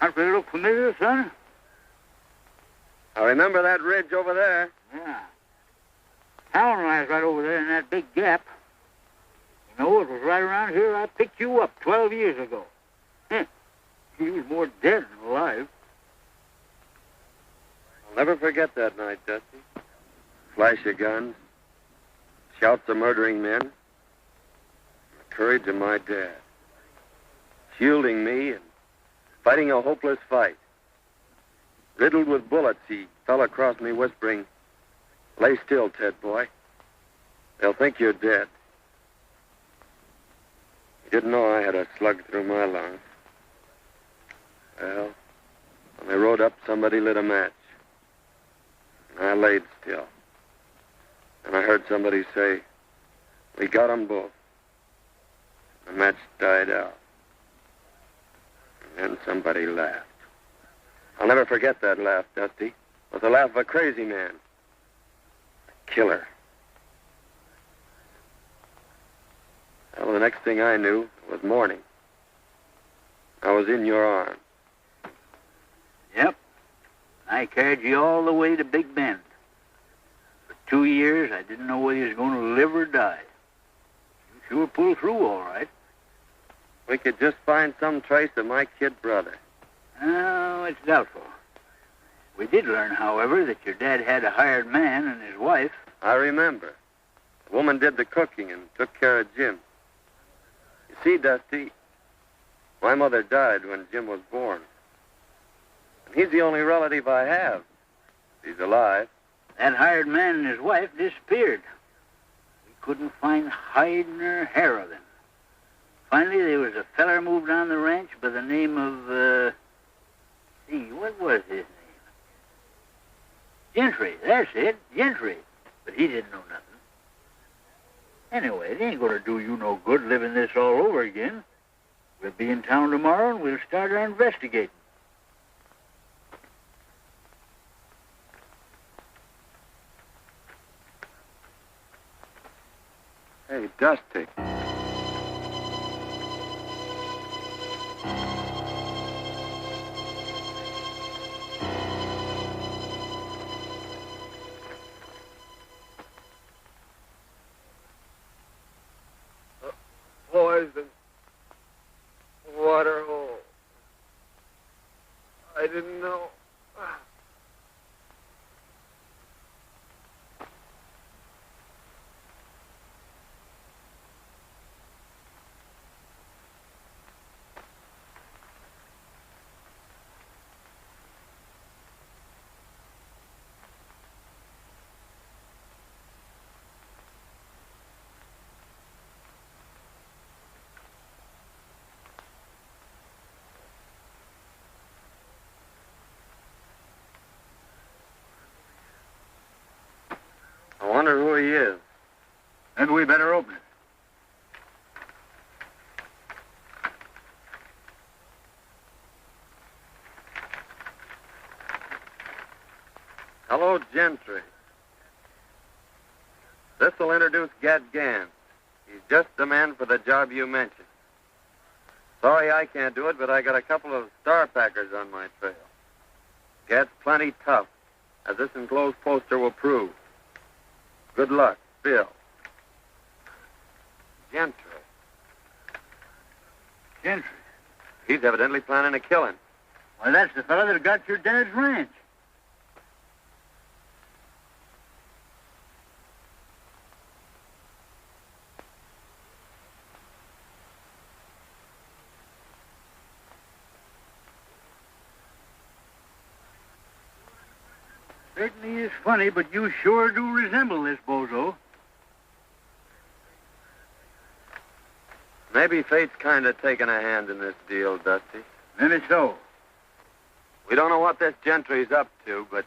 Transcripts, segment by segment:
Country look familiar, son? I remember that ridge over there. Yeah. Town lies right over there in that big gap. You know, it was right around here I picked you up 12 years ago. You was more dead than alive. I'll never forget that night, Dusty. Flash of guns, shouts of murdering men, and the courage of my dad. Shielding me and fighting a hopeless fight. Riddled with bullets, he fell across me whispering, "Lay still, Ted boy. They'll think you're dead." He didn't know I had a slug through my lungs. Well, when they rode up, somebody lit a match. And I laid still. And I heard somebody say, "We got 'em both." The match died out. And then somebody laughed. I'll never forget that laugh, Dusty. It was the laugh of a crazy man. A killer. Well, the next thing I knew, it was morning. I was in your arms. Yep. I carried you all the way to Big Bend. For 2 years, I didn't know whether you was going to live or die. You sure pulled through all right. We could just find some trace of my kid brother. Oh, it's doubtful. We did learn, however, that your dad had a hired man and his wife. I remember. The woman did the cooking and took care of Jim. You see, Dusty, my mother died when Jim was born. And he's the only relative I have. He's alive. That hired man and his wife disappeared. We couldn't find hide nor hair of them. Finally, there was a feller moved on the ranch by the name of, what was his name? Gentry, that's it, Gentry. But he didn't know nothing. Anyway, it ain't gonna do you no good living this all over again. We'll be in town tomorrow and we'll start our investigating. Hey, Dusty. Poison. Water hole. I didn't know. I wonder who he is. Maybe we better open it. Hello, Gentry. This'll introduce Gad Gans. He's just the man for the job you mentioned. Sorry I can't do it, but I got a couple of star packers on my trail. Gad's plenty tough, as this enclosed poster will prove. Good luck, Bill. Gentry. Gentry? He's evidently planning a killing. Well, that's the fellow that got your dad's ranch. Certainly is funny, but you sure do resemble this bozo. Maybe fate's kind of taking a hand in this deal, Dusty. Maybe so. We don't know what this Gentry's up to, but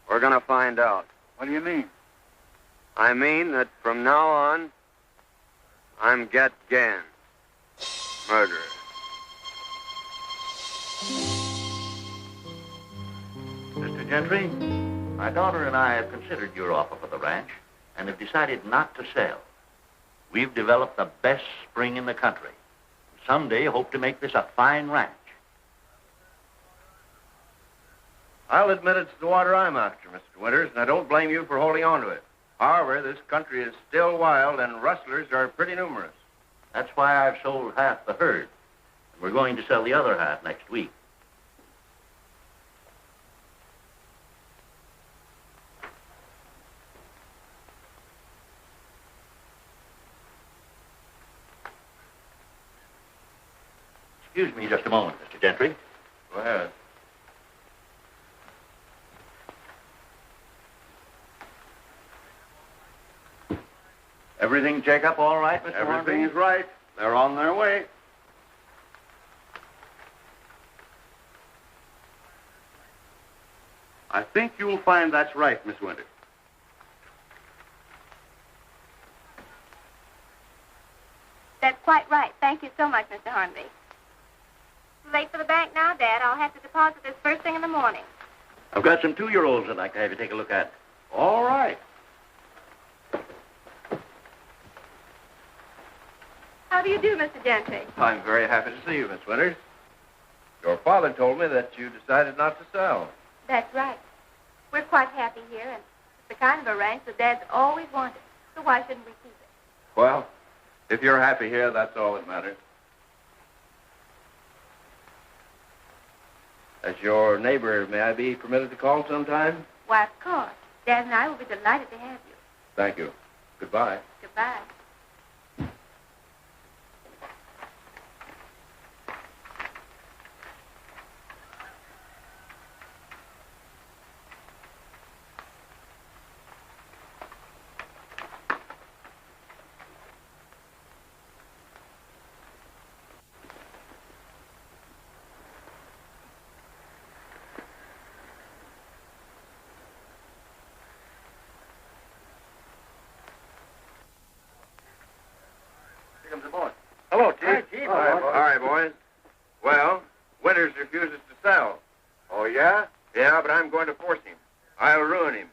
we're going to find out. What do you mean? I mean that from now on, I'm Gat Gans, murderer. Mr. Gentry, my daughter and I have considered your offer for the ranch and have decided not to sell. We've developed the best spring in the country. Someday hope to make this a fine ranch. I'll admit it's the water I'm after, Mr. Winters, and I don't blame you for holding on to it. However, this country is still wild, and rustlers are pretty numerous. That's why I've sold half the herd. And we're going to sell the other half next week. Excuse me just a moment, Mr. Gentry. Go ahead. Everything check up all right, Mr. Everything Hornby? is right. They're on their way. I think you'll find that's right, Miss Winters. That's quite right. Thank you so much, Mr. Hornby. Too late for the bank now, Dad. I'll have to deposit this first thing in the morning. I've got some 2-year-olds I'd like to have you take a look at. All right. How do you do, Mr. Gentry? I'm very happy to see you, Miss Winters. Your father told me that you decided not to sell. That's right. We're quite happy here, and it's the kind of a ranch that Dad's always wanted. So why shouldn't we keep it? Well, if you're happy here, that's all that matters. As your neighbor, may I be permitted to call sometime? Why, of course. Dad and I will be delighted to have you. Thank you. Goodbye. Goodbye. Hello, Chief. All right, boys. Well, Winters refuses to sell. Oh, yeah? Yeah, but I'm going to force him. I'll ruin him.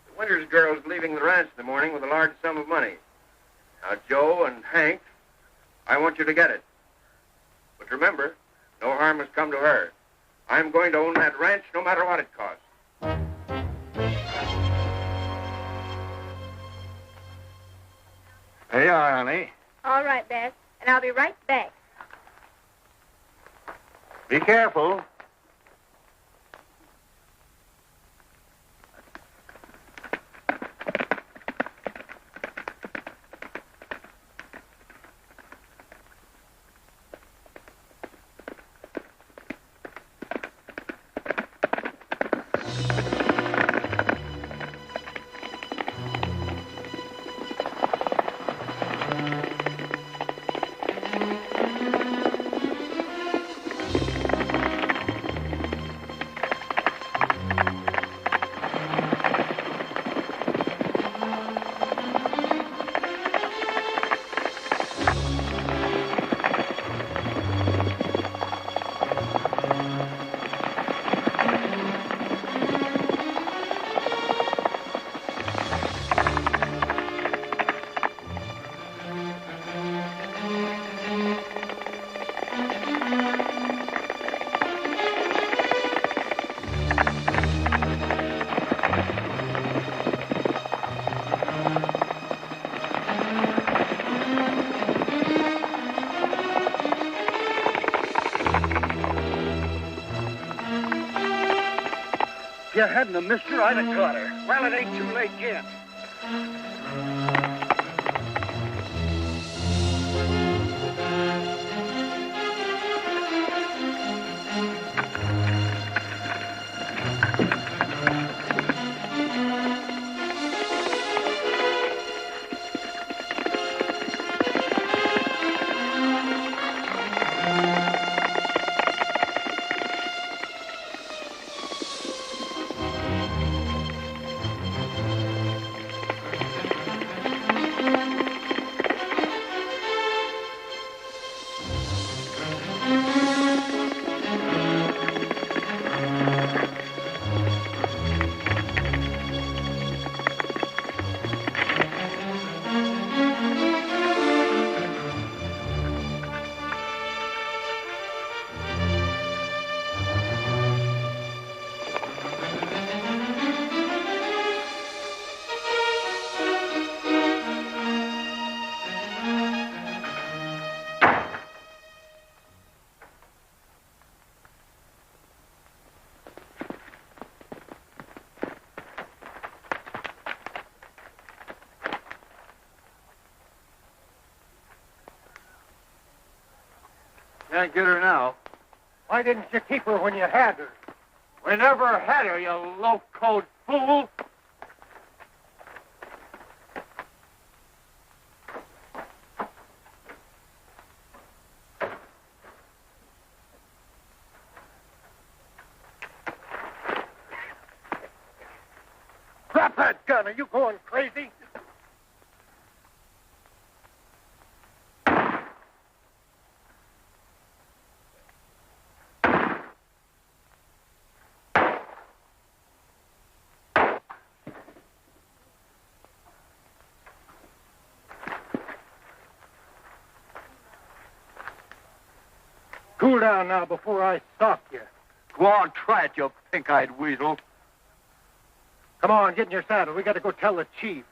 The Winters girl's leaving the ranch in the morning with a large sum of money. Now, Joe and Hank, I want you to get it. But remember, no harm has come to her. I'm going to own that ranch no matter what it costs. Here you are, honey. All right, Dad. And I'll be right back. Be careful. If you hadn't have missed her, I'd have caught her. Well, it ain't too late yet. Can't get her now. Why didn't you keep her when you had her? We never had her, you low-code fool. Drop that gun. Are you going crazy? Cool down now before I sock you. Go on, try it, you pink-eyed weasel. Come on, get in your saddle. We got to go tell the chief.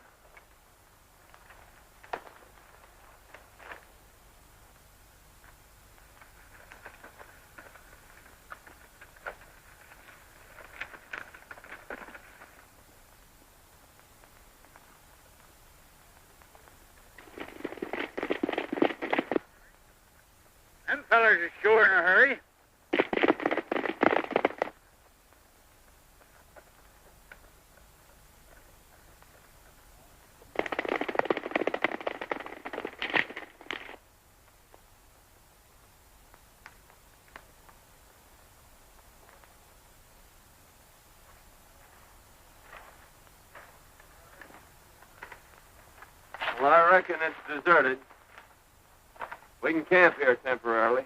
Them fellers are sure in a hurry. Well, I reckon it's deserted. We can camp here temporarily.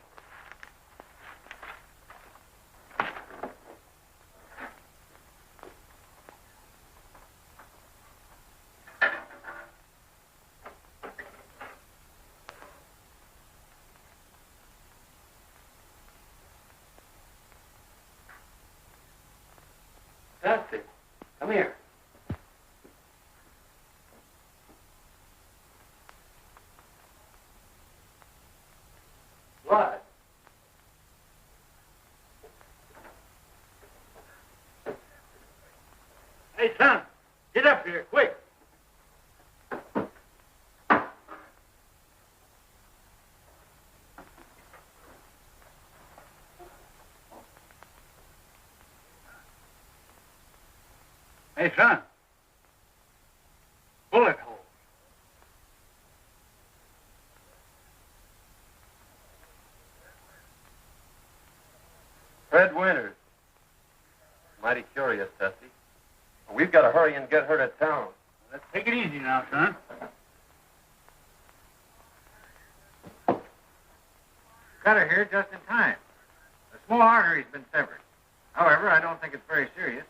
Dusty, come here. What? Hey, son, get up here, quick. Hey, son. Bullet hole. Fred Winters. Mighty curious, Dusty. We've got to hurry and get her to town. Let's take it easy now, son. Got her here just in time. The small artery's been severed. However, I don't think it's very serious.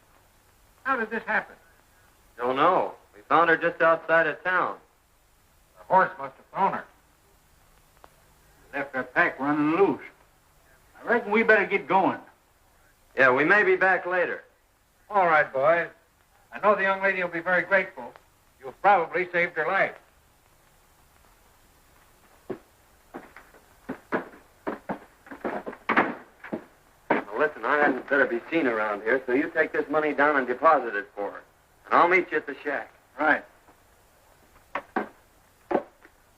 How did this happen? Don't know. We found her just outside of town. The horse must have thrown her. Left our pack running loose. I reckon we better get going. Yeah, we may be back later. All right, boys. I know the young lady will be very grateful. You've probably saved her life. Now, listen, I hadn't better be seen around here, so you take this money down and deposit it for her. And I'll meet you at the shack. Right.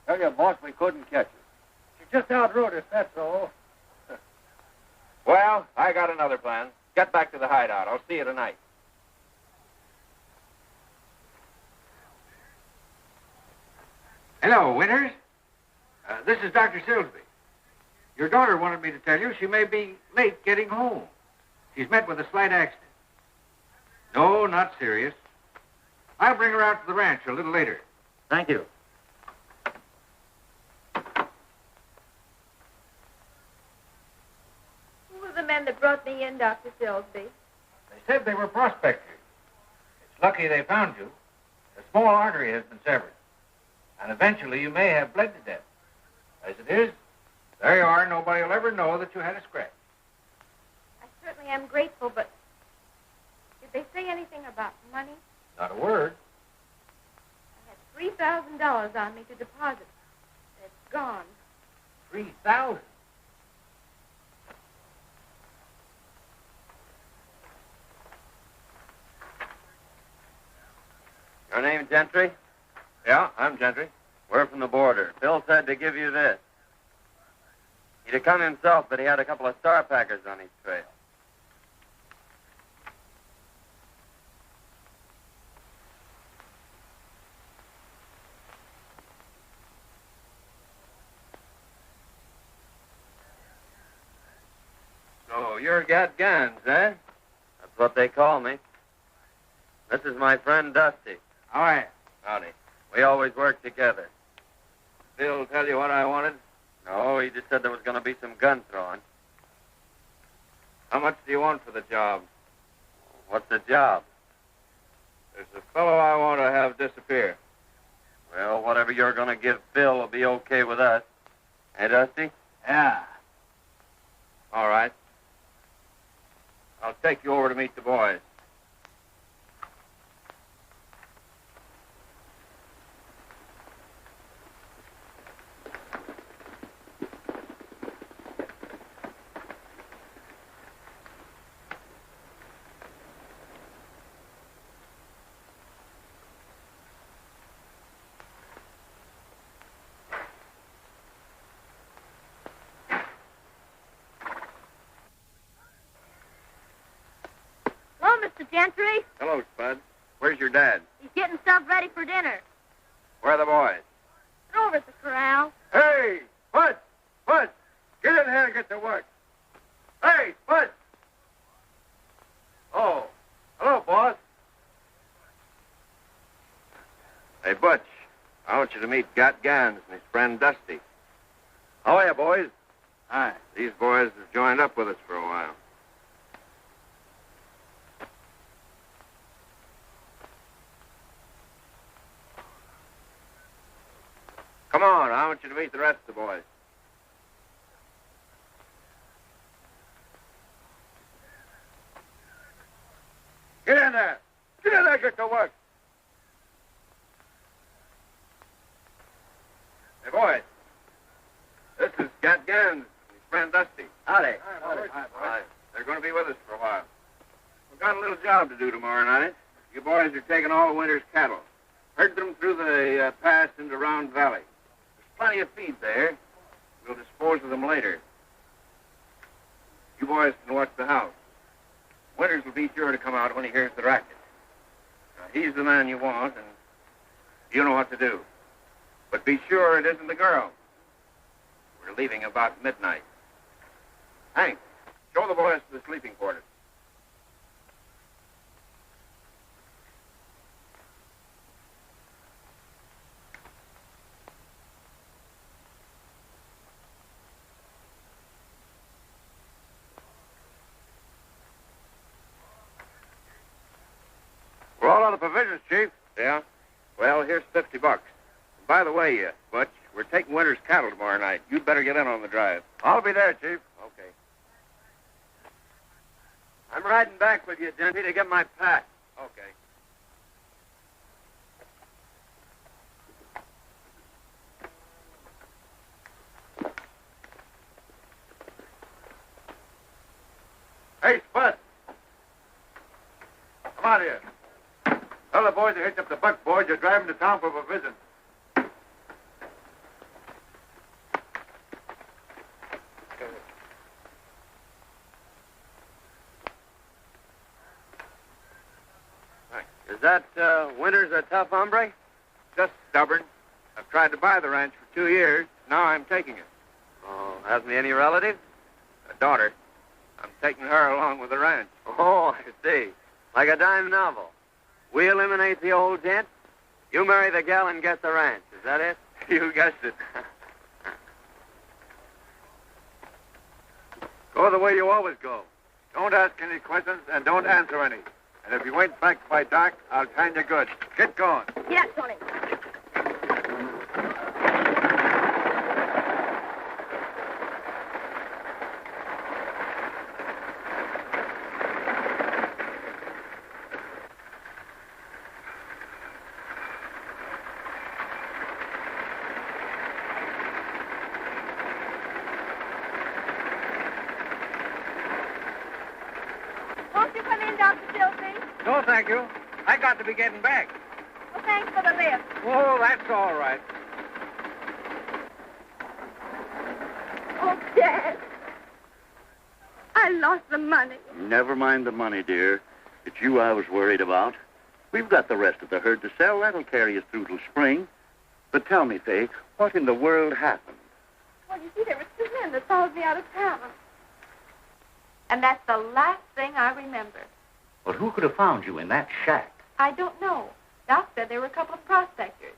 Tell you, boss, we couldn't catch her. She just outrode us, that's all. Well, I got another plan. Get back to the hideout. I'll see you tonight. Hello, Winters. This is Dr. Silsby. Your daughter wanted me to tell you she may be late getting home. She's met with a slight accident. No, not serious. I'll bring her out to the ranch a little later. Thank you. Who were the men that brought me in, Dr. Silsby? They said they were prospectors. It's lucky they found you. The small artery has been severed. And eventually you may have bled to death. As it is, there you are. Nobody will ever know that you had a scratch. I certainly am grateful, but did they say anything about money? Not a word. I had $3,000 on me to deposit. And it's gone. 3,000. Your name, Gentry? Yeah, I'm Gentry. We're from the border. Bill said to give you this. He'd have come himself, but he had a couple of star packers on his trail. So you're got guns, eh? That's what they call me. This is my friend Dusty. All right. Howdy. We always work together. Bill tell you what I wanted? No, he just said there was going to be some gun throwing. How much do you want for the job? What's the job? There's a fellow I want to have disappear. Well, whatever you're going to give Phil will be okay with us. Hey, Dusty? Yeah. All right. I'll take you over to meet the boys. Hello, Mr. Gentry. Hello, Spud. Where's your dad? He's getting stuff ready for dinner. Where are the boys? They're over at the corral. Hey, Spud! Spud! Get in here and get to work. Hey, Spud! Oh, hello, boss. Hey, Butch, I want you to meet Gat Gans and his friend Dusty. How are you, boys? Hi. These boys have joined up with us for a while. Come on, I want you to meet the rest of the boys. Get in there! Get in there, get to work! Hey, boys. This is Gat Gans and his friend Dusty. Howdy. Hi. They're going to be with us for a while. We've got a little job to do tomorrow night. You boys are taking all the winter's cattle. Herd them through the pass into Round Valley. There's plenty of feed there. We'll dispose of them later. You boys can watch the house. Winters will be sure to come out when he hears the racket. Now, he's the man you want, and you know what to do. But be sure it isn't the girl. We're leaving about midnight. Hank, show the boys to the sleeping quarters. We're all out of provisions, Chief. Yeah? Well, here's $50. And by the way, Butch, we're taking Winter's cattle tomorrow night. You'd better get in on the drive. I'll be there, Chief. Okay. I'm riding back with you, Gentry, to get my pack. Okay. Hey, Spud. Come on here. Tell the boys to hitch up the buck boys. You're driving to town for a visit. Is that Winters a tough hombre? Just stubborn. I've tried to buy the ranch for 2 years. Now I'm taking it. Oh, hasn't he any relatives? A daughter. I'm taking her along with the ranch. Oh, I see. Like a dime novel. We eliminate the old gent. You marry the gal and get the ranch. Is that it? You guessed it. Go the way you always go. Don't ask any questions and don't answer any. And if you ain't back by dark, I'll time you good. Get going. Yeah, Tony. Won't you come in, Dr. Silsby? No, thank you. I got to be getting back. Well, thanks for the lift. Oh, that's all right. Oh, Dad. I lost the money. Never mind the money, dear. It's you I was worried about. We've got the rest of the herd to sell. That'll carry us through till spring. But tell me, Faye, what in the world happened? Well, you see, there were two men that followed me out of town. And that's the last thing I remember. But who could have found you in that shack? I don't know. Doc said there were a couple of prospectors.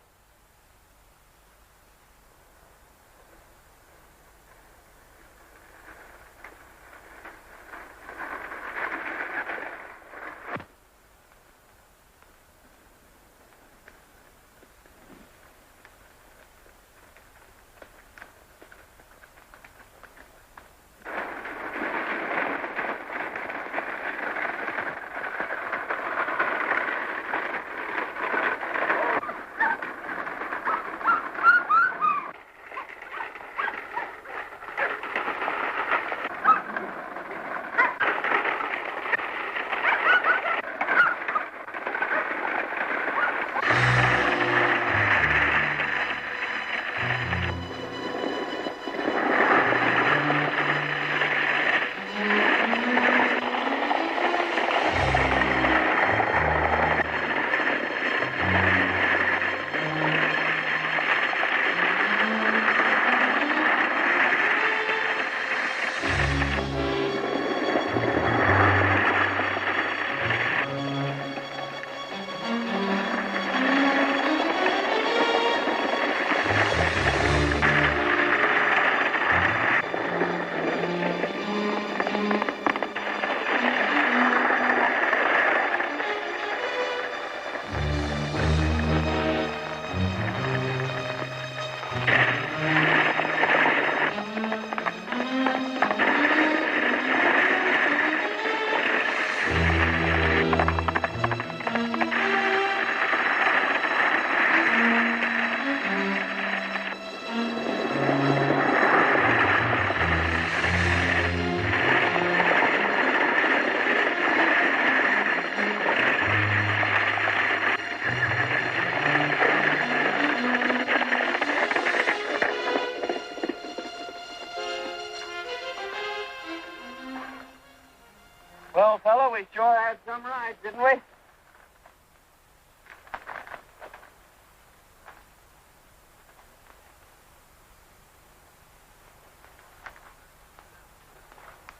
Well, fella, we sure had some rides, didn't we?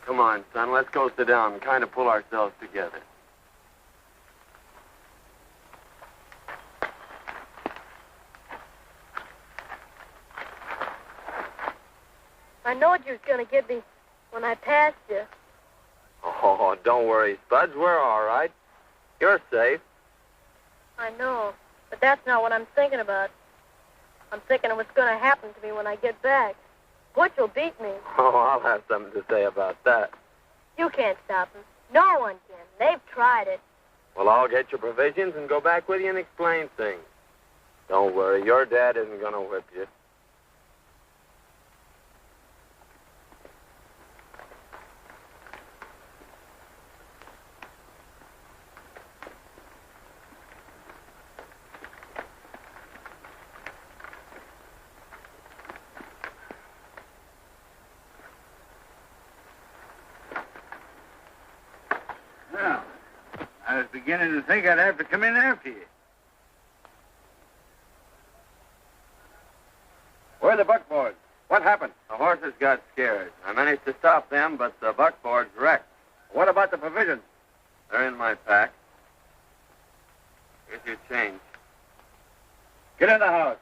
Come on, son, let's go sit down and kind of pull ourselves together. I knowed you was going to get me when I passed you. Oh, don't worry, Spuds. We're all right. You're safe. I know, but that's not what I'm thinking about. I'm thinking of what's going to happen to me when I get back. Butch will beat me. Oh, I'll have something to say about that. You can't stop him. No one can. They've tried it. Well, I'll get your provisions and go back with you and explain things. Don't worry, your dad isn't going to whip you. Well, I was beginning to think I'd have to come in after you. Where are the buckboards? What happened? The horses got scared. I managed to stop them, but the buckboard's wrecked. What about the provisions? They're in my pack. Here's your change. Get in the house.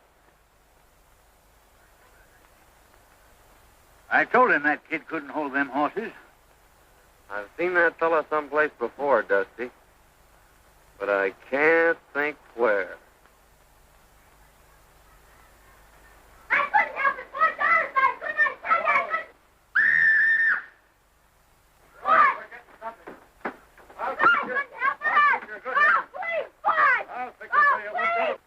I told him that kid couldn't hold them horses. I've seen that fella someplace before, Dusty. But I can't think where. I couldn't help it, Butch. Honest, I couldn't. I tell you, I couldn't. Butch! I couldn't help it. Oh, please, Butch! I'll fix it Oh, for you. please!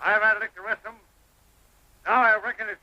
I've had a lick to rest them. Now I reckon it's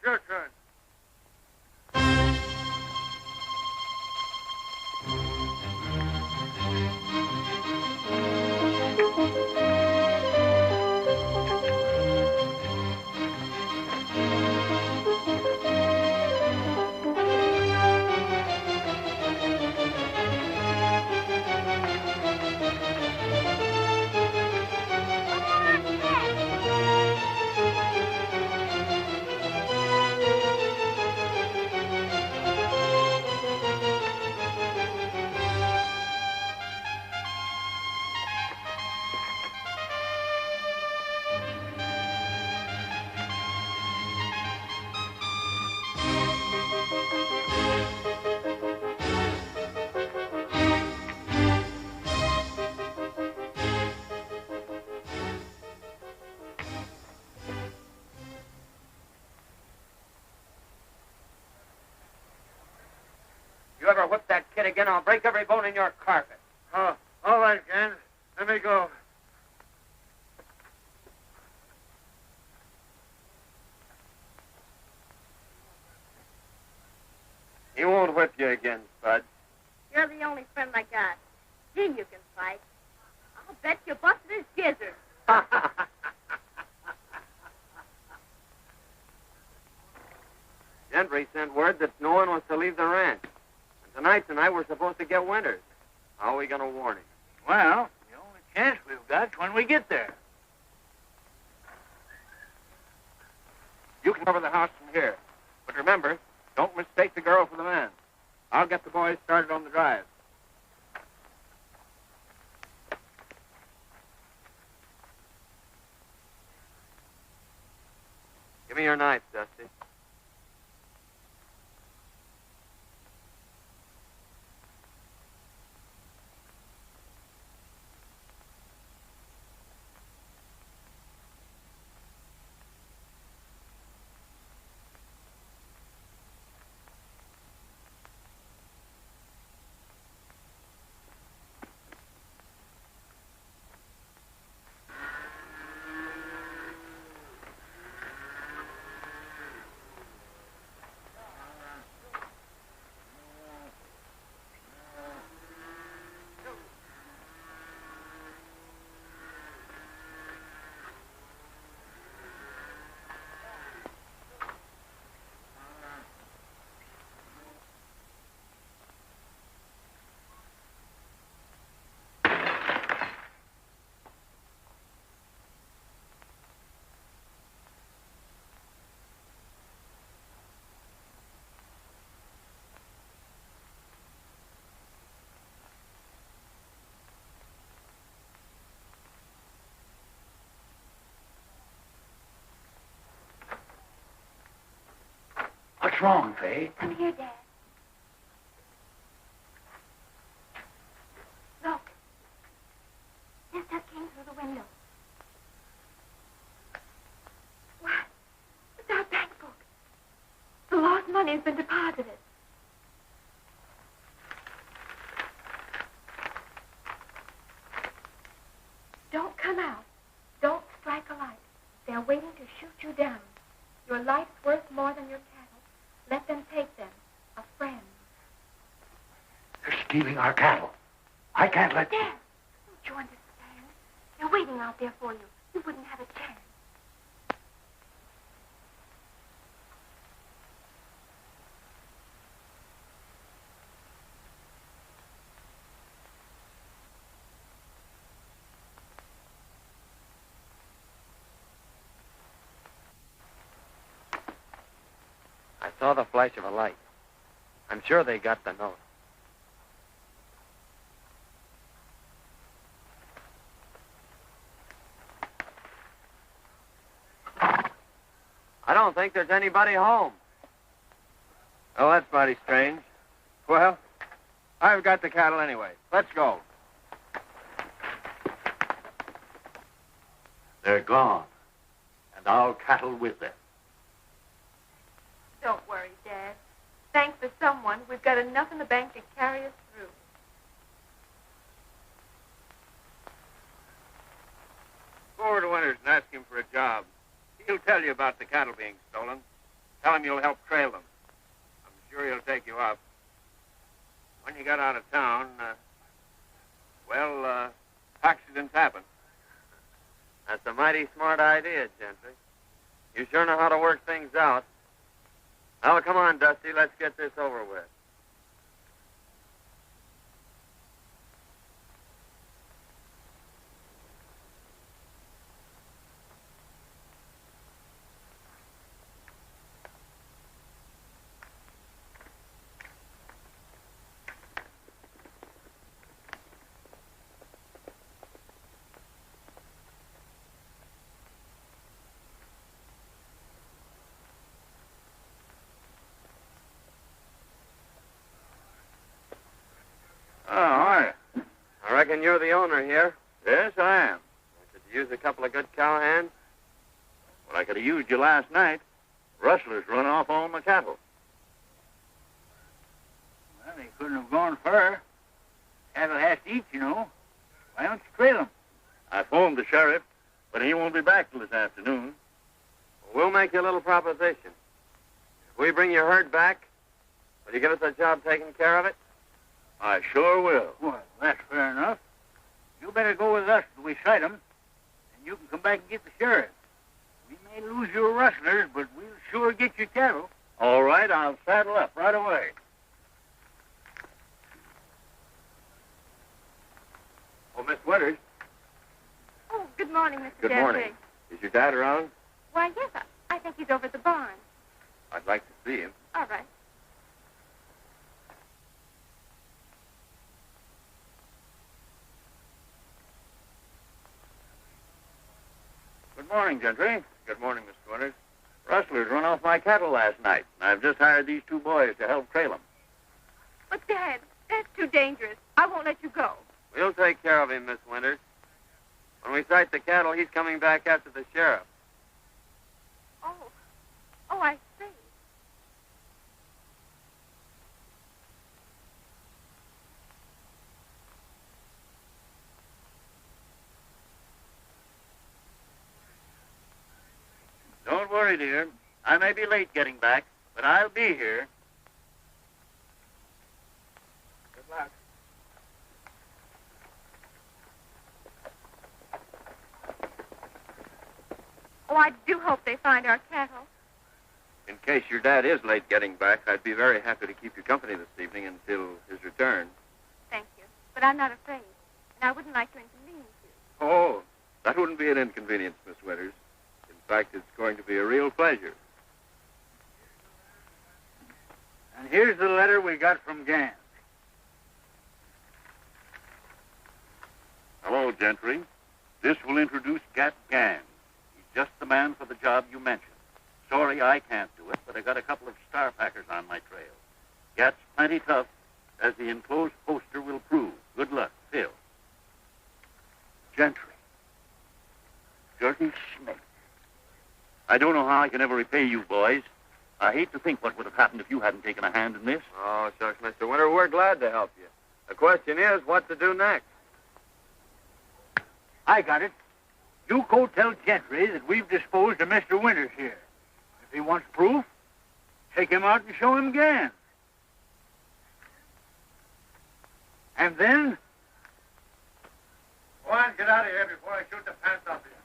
You ever whip that kid again, I'll break every bone in your carpet. Oh, all right, Ken. Let me go. He won't whip you again, Spud. You're the only friend I got. Gene, you can fight. I'll bet you busted his gizzard. Gentry sent word that no one was to leave the ranch. And tonight we're supposed to get Winters. How are we going to warn him? Well, the only chance we've got is when we get there. You can cover the house from here. But remember, don't mistake the girl for the man. I'll get the boys started on the drive. Give me your knife, Dusty. What's wrong, Faye? Come here, Dad. Look. This stuff came through the window. What? It's our bank book. The lost money has been deposited. Don't come out. Don't strike a light. They're waiting to shoot you down. Your life's worth more than your cattle. Let them take them. A friend. They're stealing our cattle. I can't let Dad, don't you understand? They're waiting out there for you. You wouldn't have a chance. I saw the flash of a light. I'm sure they got the note. I don't think there's anybody home. Oh, that's mighty strange. Well, I've got the cattle anyway. Let's go. They're gone. And our cattle with them. Don't worry, Dad. Thanks to someone, we've got enough in the bank to carry us through. Go over to Winters and ask him for a job. He'll tell you about the cattle being stolen. Tell him you'll help trail them. I'm sure he'll take you up. When you got out of town, accidents happen. That's a mighty smart idea, Gentry. You sure know how to work things out. Now, come on, Dusty. Let's get this over with. reckon you're the owner here. Yes, I am. Could you use a couple of good cowhands? Well, I could have used you last night. Rustlers run off all my cattle. Well, they couldn't have gone far. Cattle has to eat, you know. Why don't you trail them? I phoned the sheriff, but he won't be back till this afternoon. We'll make you a little proposition. If we bring your herd back, will you give us a job taking care of it? I sure will. Well, that's fair enough. You better go with us till we sight them, and you can come back and get the sheriff. We may lose your rustlers, but we'll sure get your cattle. All right, I'll saddle up right away. Oh, Miss Winters. Oh, good morning, Mr. Good Gentry. morning. Is your dad around? Why, yes, I think he's over at the barn. I'd like to see him. All right. Good morning, Gentry. Good morning, Mr. Winters. Rustlers run off my cattle last night, and I've just hired these two boys to help trail them. But, Dad, that's too dangerous. I won't let you go. We'll take care of him, Miss Winters. When we sight the cattle, he's coming back after the sheriff. Oh, I see. Don't worry, dear. I may be late getting back, but I'll be here. Good luck. Oh, I do hope they find our cattle. In case your dad is late getting back, I'd be very happy to keep you company this evening until his return. Thank you. But I'm not afraid, and I wouldn't like to inconvenience you. Oh, that wouldn't be an inconvenience, Miss Winters. In fact, it's going to be a real pleasure. And here's the letter we got from Gans. Hello, Gentry. This will introduce Gat Gans. He's just the man for the job you mentioned. Sorry I can't do it, but I got a couple of star packers on my trail. Gat's plenty tough, as the enclosed poster will prove. Good luck, Phil. Gentry. Dirty snake. I don't know how I can ever repay you boys. I hate to think what would have happened if you hadn't taken a hand in this. Oh, shucks, Mr. Winter, we're glad to help you. The question is, what to do next? I got it. You go tell Gentry that we've disposed of Mr. Winters here. If he wants proof, take him out and show him Gans. And then... Go on, get out of here before I shoot the pants off you.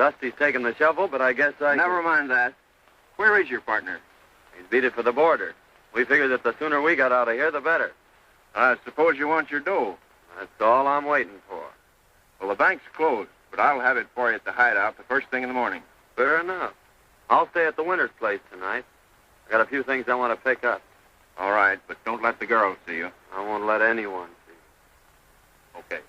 Dusty's taking the shovel, but I guess Never mind that. Where is your partner? He's beat it for the border. We figured that the sooner we got out of here, the better. I suppose you want your dough. That's all I'm waiting for. Well, the bank's closed, but I'll have it for you at the hideout the first thing in the morning. Fair enough. I'll stay at the Winter's place tonight. I got a few things I want to pick up. All right, but don't let the girls see you. I won't let anyone see. Okay.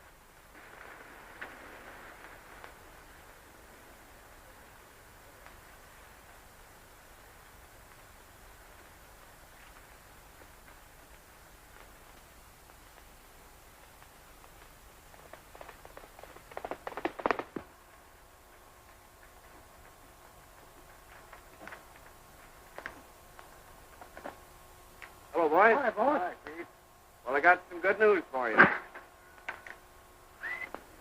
Hello, boys. Hi, boss. Well, I got some good news for you.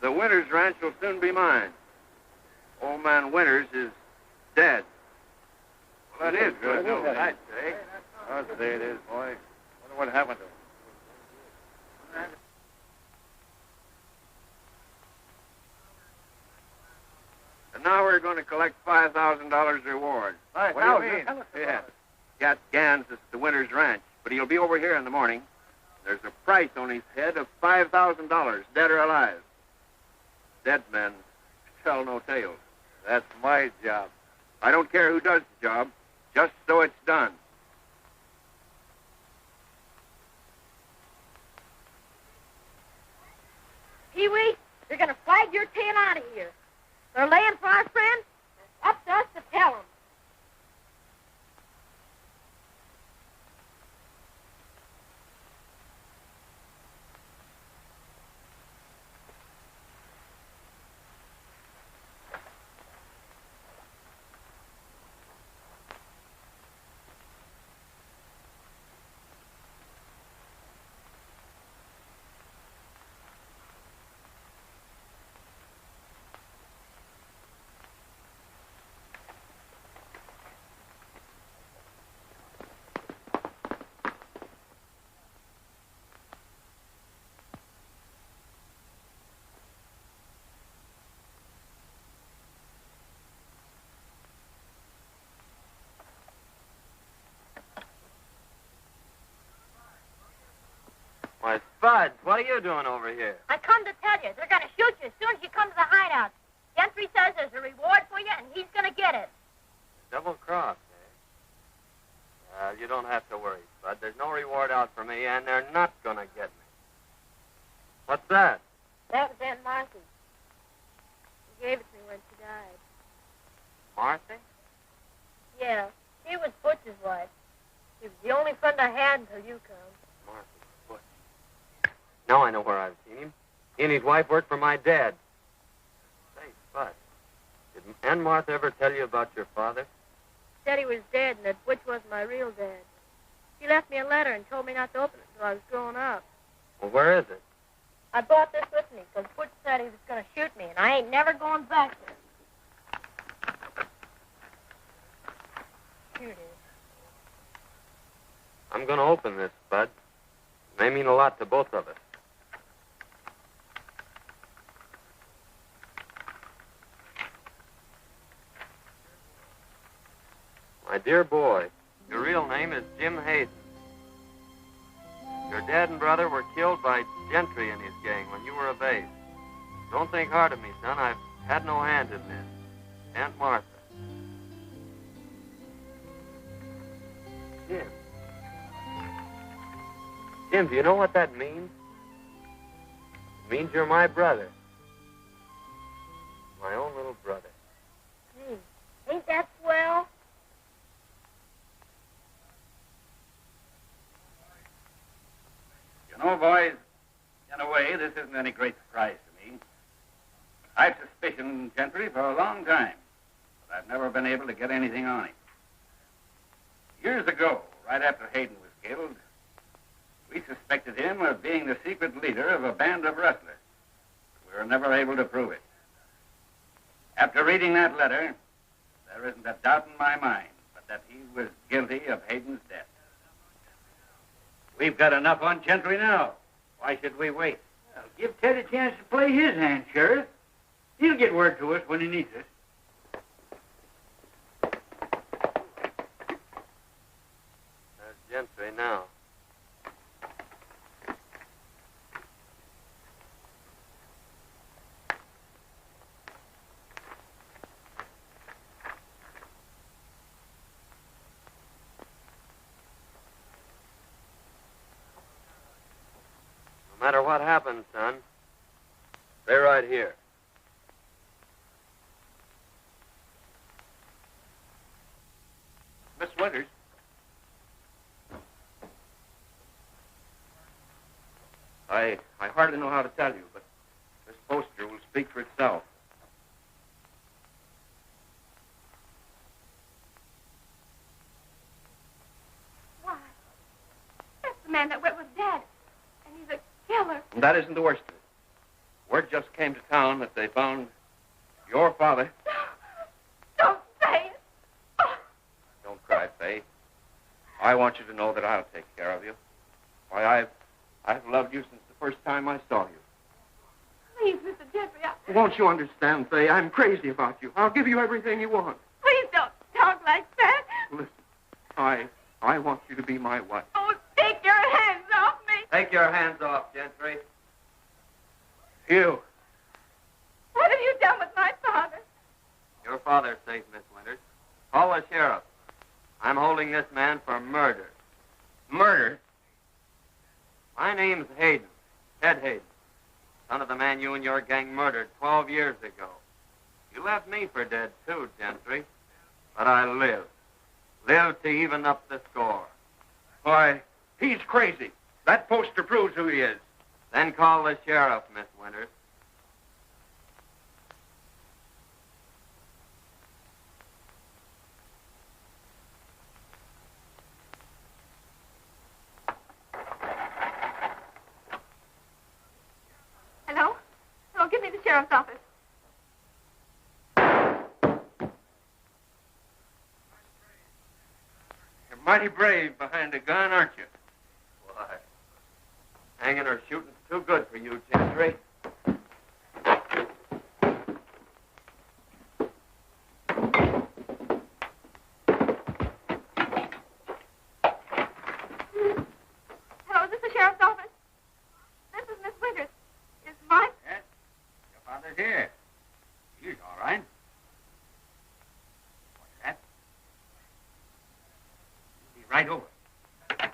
The Winters ranch will soon be mine. Old man Winters is dead. Well, that is good news, I'd say. I'll say it is, boy. Wonder what happened to him. And now we're going to collect $5,000 reward. What do you mean? Yeah. Gat Gans is at the Winters ranch, but he'll be over here in the morning. There's a price on his head of $5,000, dead or alive. Dead men tell no tales. That's my job. I don't care who does the job, just so it's done. Pee-wee, you're going to flag your tail out of here. They're laying for our friend. It's up to us to tell them. Why, Spuds, what are you doing over here? I come to tell you, they're going to shoot you as soon as you come to the hideout. Gentry says there's a reward for you, and he's going to get it. Double cross, eh? You don't have to worry, Spud. There's no reward out for me, and they're not going to get me. What's that? That was Aunt Marthy. She gave it to me when she died. Marthy? Yeah, she was Butch's wife. She was the only friend I had until you come. Marthy, Butch. Now I know where I've seen him. He and his wife worked for my dad. Say, Spud, did Aunt Martha ever tell you about your father? Said he was dead and that Butch wasn't my real dad. She left me a letter and told me not to open it until I was grown up. Well, where is it? I brought this with me because Butch said he was going to shoot me, and I ain't never going back there. Here it is. I'm going to open this, Spud. It may mean a lot to both of us. My dear boy, your real name is Jim Hayden. Your dad and brother were killed by Gentry and his gang when you were a babe. Don't think hard of me, son. I've had no hand in this. Aunt Martha. Jim. Jim, do you know what that means? It means you're my brother. My own little brother. Gee, ain't that swell? You know, boys, in a way, this isn't any great surprise to me. I've suspicioned Gentry for a long time, but I've never been able to get anything on him. Years ago, right after Hayden was killed, we suspected him of being the secret leader of a band of rustlers. We were never able to prove it. After reading that letter, there isn't a doubt in my mind but that he was guilty of Hayden's death. We've got enough on Gentry now. Why should we wait? Well, give Ted a chance to play his hand, Sheriff. He'll get word to us when he needs us. There's Gentry now. No matter what happens, son, stay right here. Miss Winters. I hardly know how to tell you, but this poster will speak for itself. Why? That's the man that went with Dad. And he's a killer. And that isn't the worst of it. Word just came to town that they found your father. Don't say it. Oh. Don't cry, Faye. I want you to know that I'll take care of you. Why, I've loved you since the first time I saw you. Please, Mr. Jeffrey, Won't you understand, Faye? I'm crazy about you. I'll give you everything you want. Please don't talk like that. Listen, I want you to be my wife. Oh, take your hands off me. Take your hands off, Gentry. You. What have you done with my father? Your father's safe, Miss Winters. Call the sheriff. I'm holding this man for murder. Murder? My name's Hayden. Ted Hayden. Son of the man you and your gang murdered 12 years ago. You left me for dead, too, Gentry. But I live. Live to even up the score. Why, he's crazy. That poster proves who he is. Then call the sheriff, Miss Winters. Hello? Hello, give me the sheriff's office. You're mighty brave behind a gun, aren't you? Why? Hanging or shooting's too good for you, Gentry. Hello, is this the sheriff's office? This is Miss Winters. Is my... Yes? Your father's here. He's all right. What's that? Be right over. It's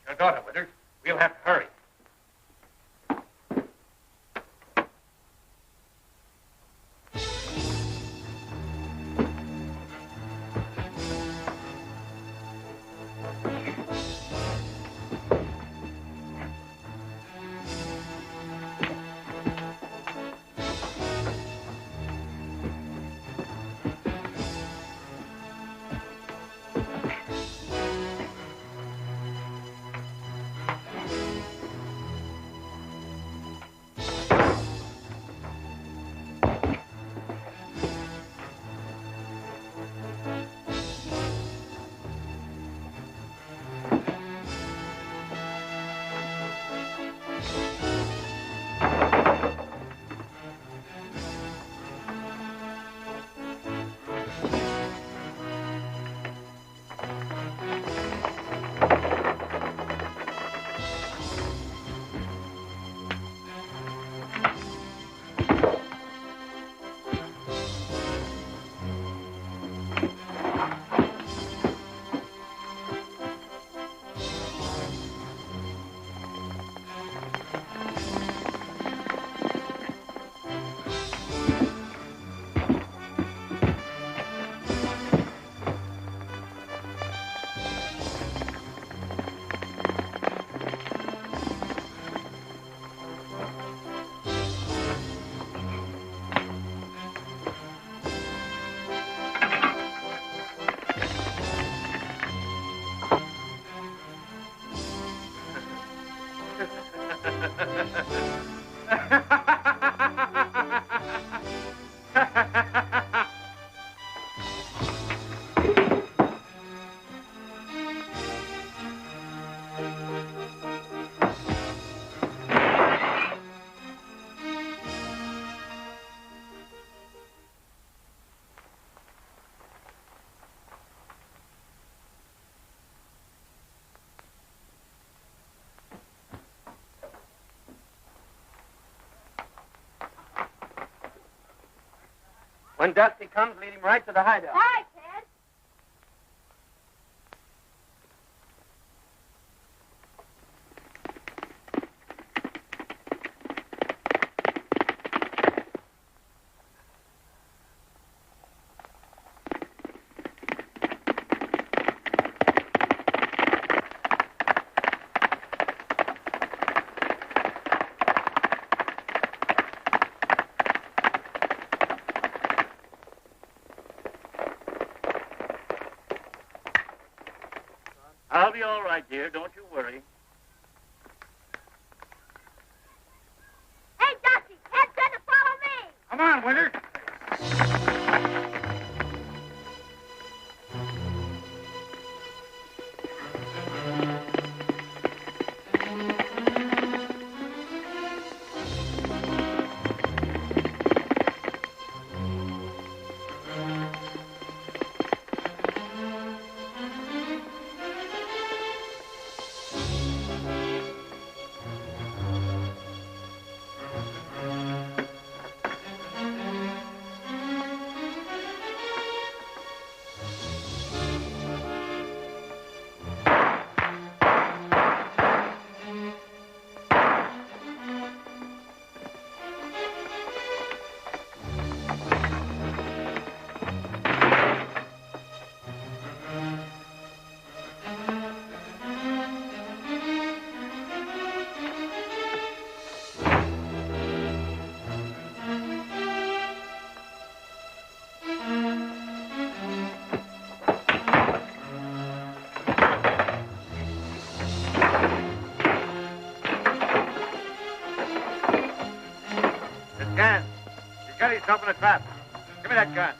your daughter, Winters. We'll have to hurry. When Dusty comes, lead him right to the hideout. All right, Ted. I'll be all right, dear. Don't you worry. Hey, Dusty, head said to follow me. Come on, Winters. Yourself in a trap. Give me that gun.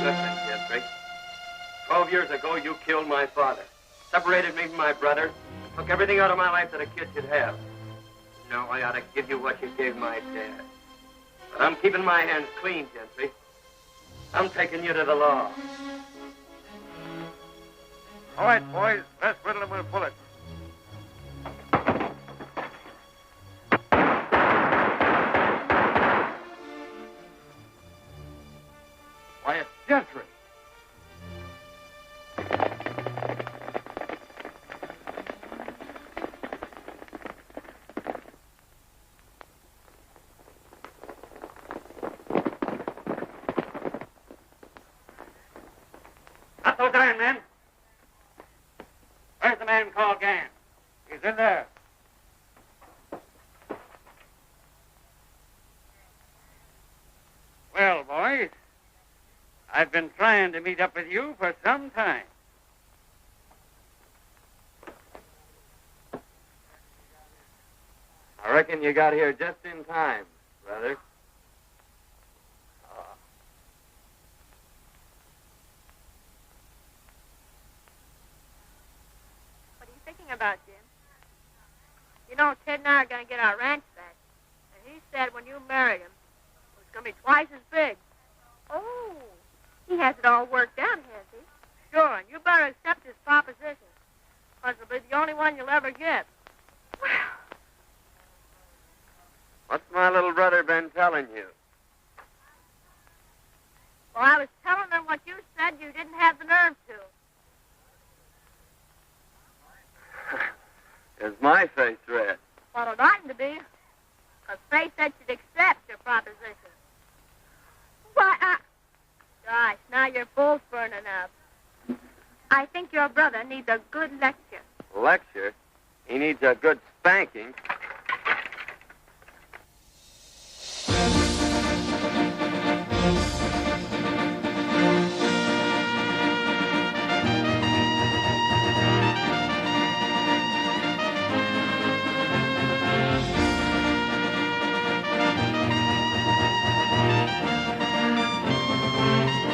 Listen, Gentry. 12 years ago, you killed my father. Separated me from my brother. Took everything out of my life that a kid should have. Now I ought to give you what you gave my dad. But I'm keeping my hands clean, Gentry. I'm taking you to the law. All right, boys. Let's riddle him with a bullet. Why, it's Gentry. Not those iron men. Where's the man called Gann? He's in there. Well, boys, I've been trying to meet up with you for some time. I reckon you got here just in time, brother. What are you thinking about, Jim? You know, Ted and I are going to get our ranch back. And he said when you married him, it was going to be twice as big. Oh, he has it all worked out, has he? Sure, and you better accept his proposition. Because it'll be the only one you'll ever get. Well, What's my little brother been telling you? well, I was telling them what you said you didn't have the nerve to. Is my face red? Well, it oughtn't to be. Because Faye said she'd accept your proposition. Why, Gosh, now your bull's burning up. I think your brother needs a good lecture. Lecture? He needs a good spanking.